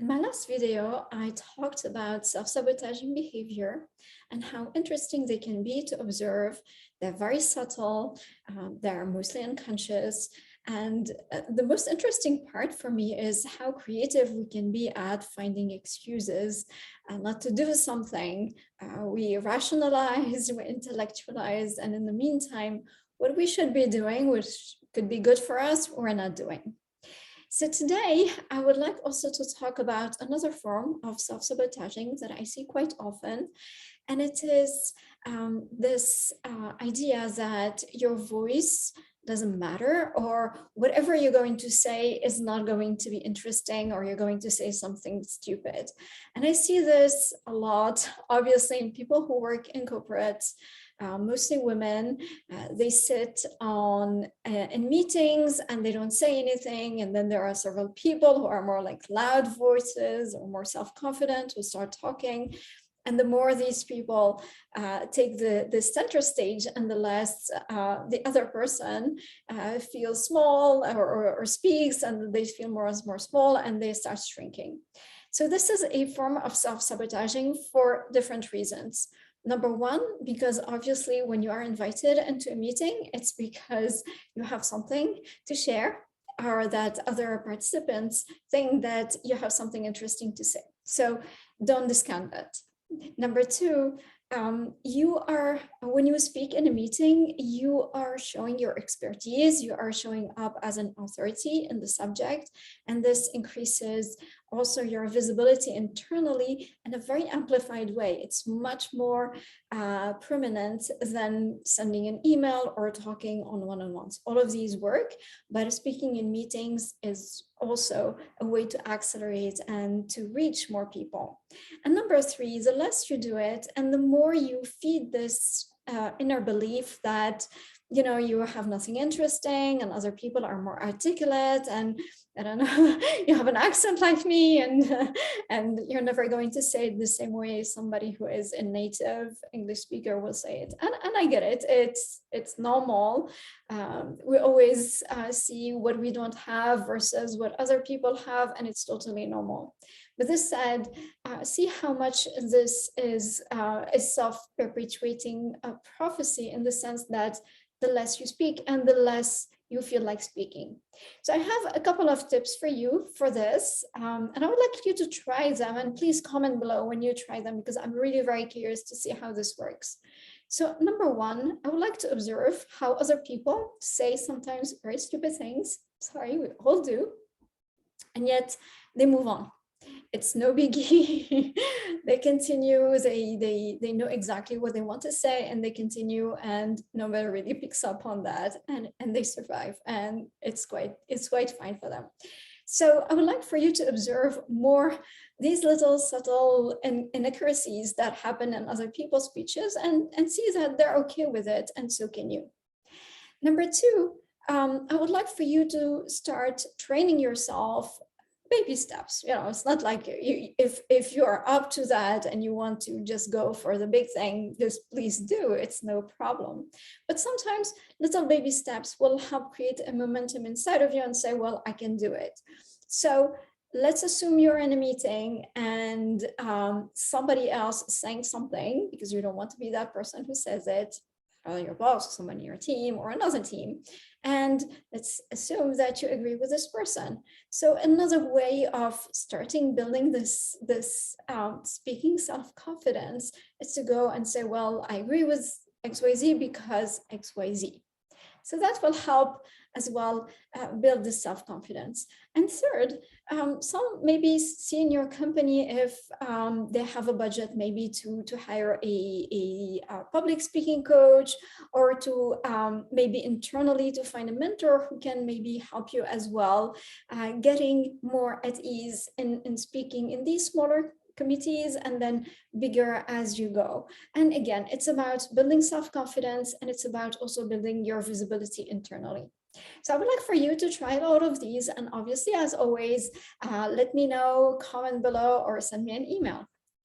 In my last video, I talked about self-sabotaging behavior and how interesting they can be to observe. They're very subtle, they're mostly unconscious. And the most interesting part for me is how creative we can be at finding excuses not to do something. We rationalize, we intellectualize, and in the meantime, what we should be doing, which could be good for us, we're not doing. So today, I would like also to talk about another form of self-sabotaging that I see quite often. And it is this idea that your voice doesn't matter, or whatever you're going to say is not going to be interesting, or you're going to say something stupid. And I see this a lot, obviously, in people who work in corporates. Mostly women, they sit in meetings and they don't say anything. And then there are several people who are more like loud voices or more self-confident who start talking. And the more these people take the center stage and the less the other person feels small or speaks, and they feel more and more small and they start shrinking. So this is a form of self-sabotaging for different reasons. Number one, because obviously when you are invited into a meeting, it's because you have something to share, or that other participants think that you have something interesting to say. So don't discount that. Number two, when you speak in a meeting, you are showing your expertise, you are showing up as an authority in the subject, and this increases also your visibility internally in a very amplified way. It's much more prominent than sending an email or talking on one-on-ones. All of these work, but speaking in meetings is also a way to accelerate and to reach more people. And number three, the less you do it and the more you feed this inner belief that you have nothing interesting and other people are more articulate, and I don't know, you have an accent like me, and you're never going to say it the same way somebody who is a native English speaker will say it. And I get it. It's normal. We always see what we don't have versus what other people have, and it's totally normal. But this said, see how much this is a self-perpetuating prophecy, in the sense that the less you speak and the less you feel like speaking. So I have a couple of tips for you for this, and I would like you to try them, and please comment below when you try them, because I'm really very curious to see how this works. So number one, I would like to observe how other people say sometimes very stupid things. Sorry, we all do. And yet they move on. It's no biggie. They continue, they know exactly what they want to say, and they continue, and nobody really picks up on that, and they survive, and it's quite fine for them. So I would like for you to observe more these little subtle inaccuracies that happen in other people's speeches, and see that they're okay with it, and so can you. Number two, I would like for you to start training yourself. Baby steps, it's not like if you're up to that and you want to just go for the big thing, just please do, it's no problem. But sometimes little baby steps will help create a momentum inside of you and say, well, I can do it. So let's assume you're in a meeting and somebody else is saying something, because you don't want to be that person who says it, or your boss, someone in your team, or another team. And let's assume that you agree with this person. So another way of starting building this speaking self-confidence is to go and say, well, I agree with XYZ because XYZ. So that will help as well build this self-confidence. And third, some maybe see in your company, if they have a budget maybe to hire a public speaking coach, or to maybe internally to find a mentor who can maybe help you as well, getting more at ease in speaking in these smaller committees, and then bigger as you go. And again, it's about building self-confidence, and it's about also building your visibility internally. So I would like for you to try all of these, and obviously, as always, let me know, comment below, or send me an email.